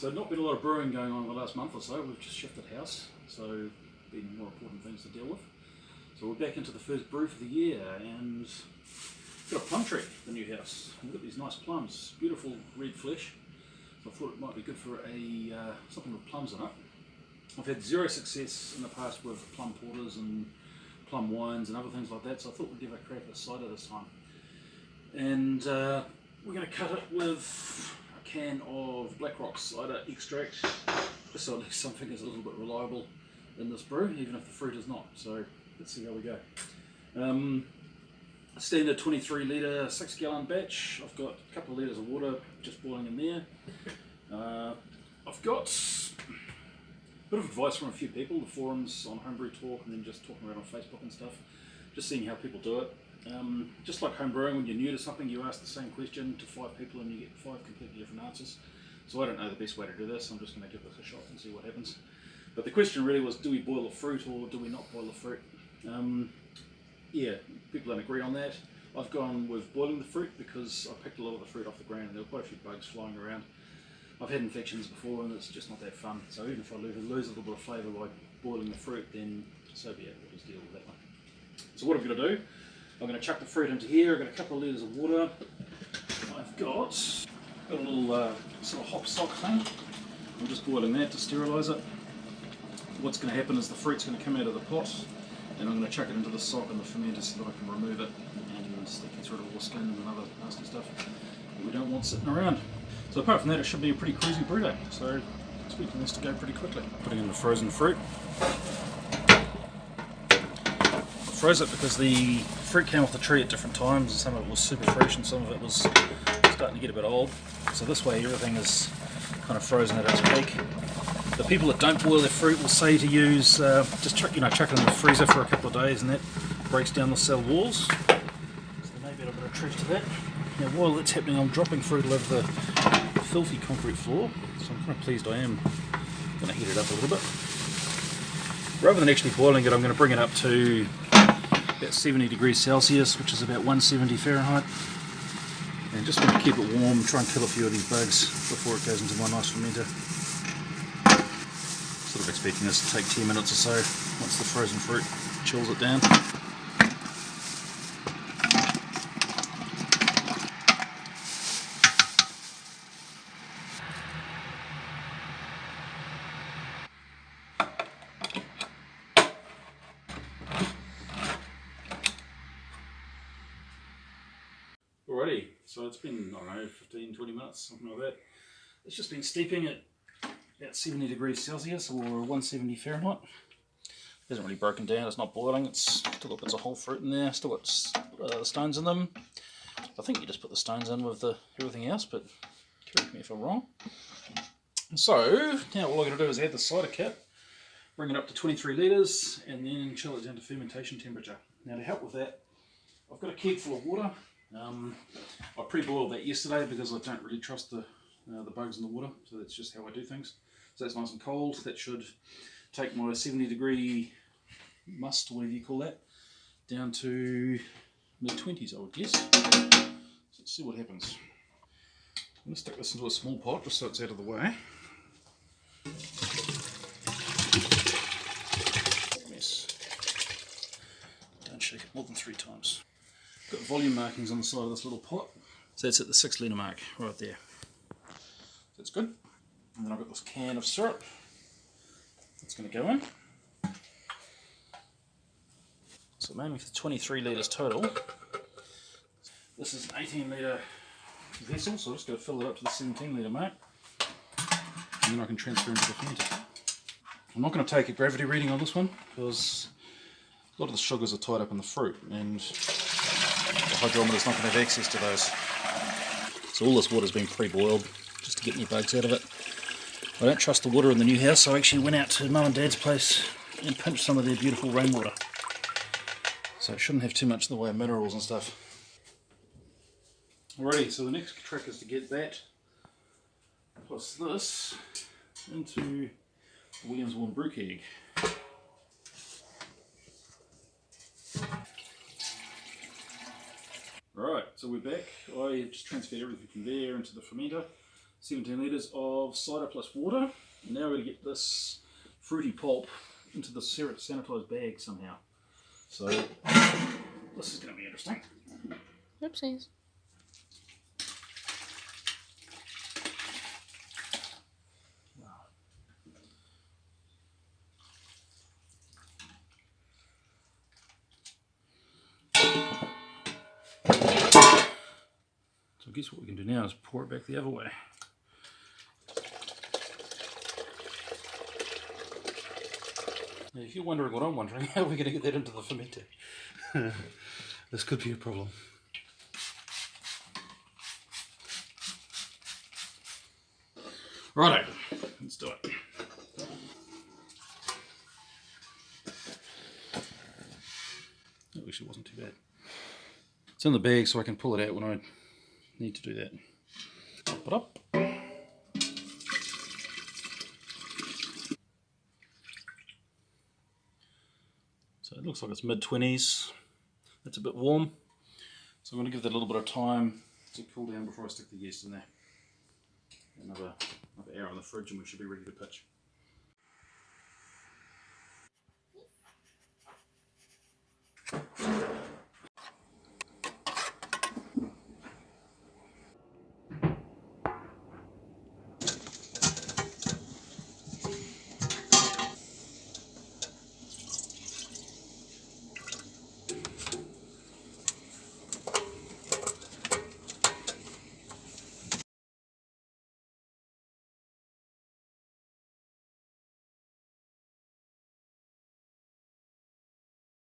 So not been a lot of brewing going on in the last month or so. We've just shifted house, so been more important things to deal with. So we're back into the first brew for the year, and got a plum tree in the new house. We've got these nice plums, beautiful red flesh. So I thought it might be good for a something with plums in it. I've had zero success in the past with plum porters and plum wines and other things like that, so I thought we'd give a crack at cider this time. And we're going to cut it with a can of Blackrock cider extract, just so at least something is a little bit reliable in this brew, even if the fruit is not. So let's see how we go. Standard 23 litre 6 gallon batch. I've got a couple of litres of water just boiling in there. I've got a bit of advice from a few people, the forums on Homebrew Talk, and then just talking around on Facebook and stuff, just seeing how people do it. Just like homebrewing, when you're new to something, you ask the same question to 5 people and you get 5 completely different answers. So I don't know the best way to do this. I'm just going to give this a shot and see what happens. But the question really was, do we boil the fruit or do we not boil the fruit? Yeah, people don't agree on that. I've gone with boiling the fruit because I picked a lot of the fruit off the ground and there were quite a few bugs flying around. I've had infections before and it's just not that fun. So even if I lose a little bit of flavour by boiling the fruit, then so be it, we'll just deal with that one. So what I'm going to do, I'm going to chuck the fruit into here. I've got a couple of litres of water. I've got a little sort of hop sock thing. I'm just boiling that to sterilise it. What's going to happen is the fruit's going to come out of the pot and I'm going to chuck it into the sock and the fermenter so that I can remove it and that gets rid of all the skin and other nasty stuff that we don't want sitting around. So apart from that, it should be a pretty cruisy brew day. So expecting this to go pretty quickly. Putting in the frozen fruit. I froze it because the fruit came off the tree at different times and some of it was super fresh and some of it was starting to get a bit old. So this way everything is kind of frozen at its peak. The people that don't boil their fruit will say to use, just chuck it in the freezer for a couple of days and that breaks down the cell walls. So there may be a bit of truth to that. Now while that's happening, I'm dropping fruit all over the filthy concrete floor, so I'm kind of pleased I am going to heat it up a little bit. Rather than actually boiling it, I'm going to bring it up to about 70 degrees Celsius, which is about 170 Fahrenheit. And just want to keep it warm, try and kill a few of these bugs before it goes into my nice fermenter. Sort of expecting this to take 10 minutes or so once the frozen fruit chills it down. Alrighty, so it's been, I don't know, 15-20 minutes, something like that. It's just been steeping at about 70 degrees Celsius or 170 Fahrenheit. It hasn't really broken down, it's not boiling, it's still got bits of whole fruit in there, still got stones in them. I think you just put the stones in with everything else, but correct me if I'm wrong. So, now all I'm going to do is add the cider cap, bring it up to 23 litres, and then chill it down to fermentation temperature. Now to help with that, I've got a keg full of water. I pre-boiled that yesterday because I don't really trust the bugs in the water, so that's just how I do things. So that's nice and cold. That should take my 70 degree must, or whatever you call that, down to mid-20s I would guess. So let's see what happens. I'm going to stick this into a small pot just so it's out of the way. Mess. Don't shake it more than 3 times. Got volume markings on the side of this little pot, so that's at the 6 litre mark right there. So that's good. And then I've got this can of syrup that's going to go in. So I'm aiming for 23 litres total. This is an 18 litre vessel, so I'm just going to fill it up to the 17 litre mark, and then I can transfer into the fermenter. I'm not going to take a gravity reading on this one because a lot of the sugars are tied up in the fruit and the hydrometer is not going to have access to those. So all this water has been pre-boiled just to get any bugs out of it. I don't trust the water in the new house, so I actually went out to Mum and Dad's place and pinched some of their beautiful rainwater. So it shouldn't have too much in the way of minerals and stuff. Alrighty, so the next trick is to get that plus this into the WilliamsWarn Brewkeg. Right, so we're back. I just transferred everything from there into the fermenter. 17 litres of cider plus water. And now we're going to get this fruity pulp into the sanitised bag somehow. So this is going to be interesting. Oopsies. So I guess what we can do now is pour it back the other way. Now, if you're wondering what I'm wondering, how are we going to get that into the fermenter? This could be a problem. Righto, let's do it. That actually wasn't too bad. It's in the bag so I can pull it out when I need to do that. Pop it up. So it looks like it's mid-20s. It's a bit warm. So I'm going to give that a little bit of time to cool down before I stick the yeast in there. Another hour in the fridge and we should be ready to pitch.